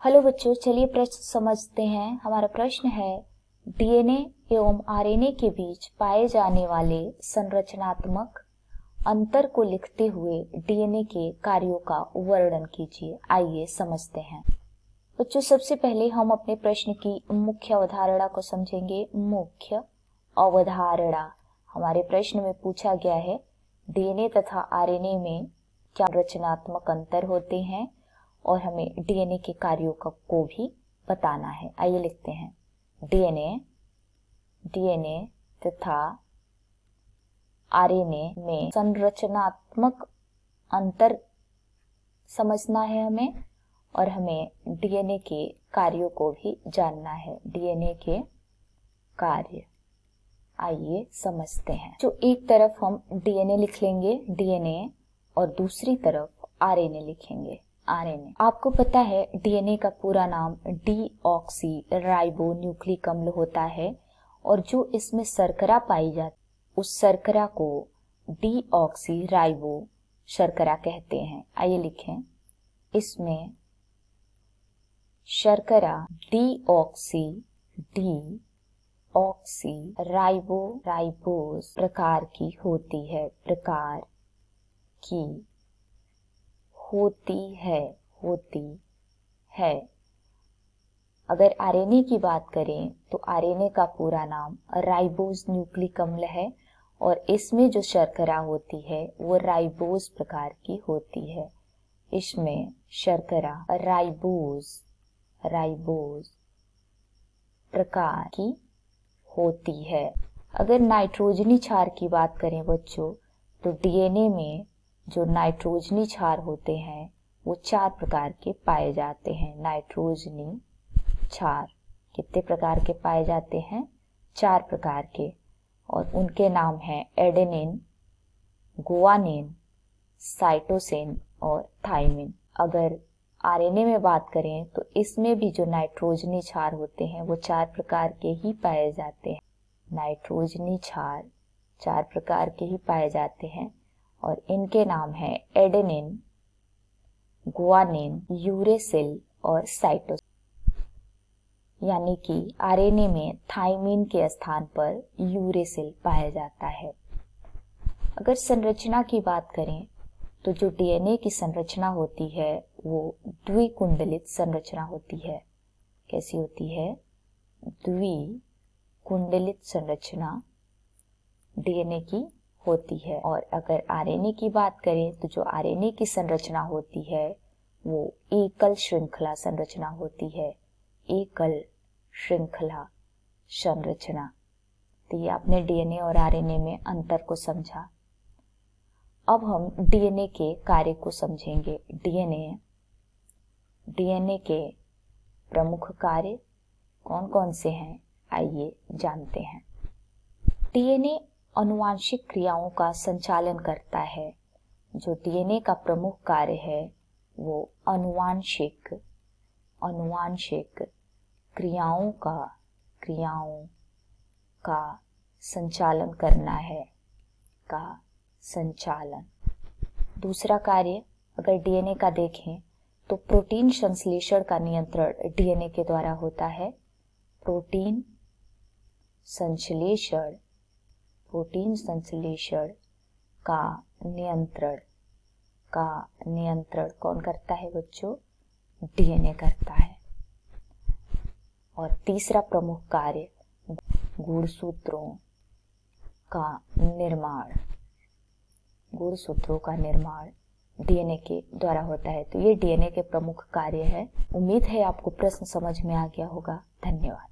Hello बच्चों, चलिए प्रश्न समझते हैं। हमारा प्रश्न है डीएनए एवं आरएनए के बीच पाए जाने वाले संरचनात्मक अंतर को लिखते हुए डीएनए के कार्यों का वर्णन कीजिए। आइए समझते हैं। बच्चों, सबसे पहले हम अपने प्रश्न की मुख्य अवधारणा को समझेंगे। मुख्य अवधारणा हमारे प्रश्न में पूछा गया है डीएनए तथा आरएनए में क्या रचनात्मक अंतर होते हैं और हमें डीएनए के कार्यों को भी बताना है। आइए लिखते हैं। डीएनए तथा आरएनए में संरचनात्मक अंतर समझना है हमें और हमें डीएनए के कार्यों को भी जानना है। डीएनए के कार्य आइए समझते हैं। जो एक तरफ हम डीएनए लिख लेंगे डीएनए और दूसरी तरफ आरएनए लिखेंगे आरएनए। आपको पता है डीएनए का पूरा नाम डीऑक्सी राइबो न्यूक्लिक अम्ल होता है और जो इसमें शर्करा पाई जाती उस शर्करा को डीऑक्सी राइबो शर्करा कहते हैं। आइए लिखें, इसमें शर्करा डीऑक्सी राइबोस प्रकार की होती है। अगर आरएनए की बात करें तो आरएनए का पूरा नाम राइबोस न्यूक्लिक अम्ल है और इसमें जो शर्करा होती है वो राइबोस प्रकार की होती है। इसमें शर्करा राइबोस प्रकार की होती है। अगर नाइट्रोजनी क्षार की बात करें बच्चों, तो डीएनए में जो नाइट्रोजनी क्षार होते हैं वो 4 प्रकार के पाए जाते हैं। नाइट्रोजनी क्षार कितने प्रकार के पाए जाते हैं? 4 प्रकार के, और उनके नाम हैं एडेनिन, गुआनिन, साइटोसिन और थाइमिन। अगर आरएनए में बात करें तो इसमें भी जो नाइट्रोजनी क्षार होते हैं वो 4 प्रकार के ही पाए जाते हैं। नाइट्रोजनी क्षार 4 प्रकार के ही पाए जाते हैं और इनके नाम हैं एडेनिन, गुआनिन, यूरेसिल और साइटोसिन। यानी कि आरएनए में थाइमिन के स्थान पर यूरेसिल पाया जाता है। अगर संरचना की बात करें तो जो डीएनए की संरचना होती है वो द्विकुंडलित संरचना होती है। कैसी होती है? द्विकुंडलित संरचना डीएनए की होती है। और अगर आरएनए की बात करें तो जो आरएनए की संरचना होती है वो एकल श्रृंखला संरचना होती है। एकल श्रृंखला संरचना। तो ये आपने डीएनए और आरएनए में अंतर को समझा। अब हम डीएनए के कार्य को समझेंगे। डीएनए के प्रमुख कार्य कौन कौन से हैं, आइए जानते हैं। डीएनए आनुवांशिक क्रियाओं का संचालन करता है। जो डीएनए का प्रमुख कार्य है वो आनुवांशिक क्रियाओं का संचालन करना है। दूसरा कार्य अगर डीएनए का देखें तो प्रोटीन संश्लेषण का नियंत्रण डीएनए के द्वारा होता है। प्रोटीन संश्लेषण का नियंत्रण कौन करता है बच्चों? डीएनए करता है। और तीसरा प्रमुख कार्य गुणसूत्रों का निर्माण डीएनए के द्वारा होता है। तो ये डीएनए के प्रमुख कार्य है। उम्मीद है आपको प्रश्न समझ में आ गया होगा। धन्यवाद।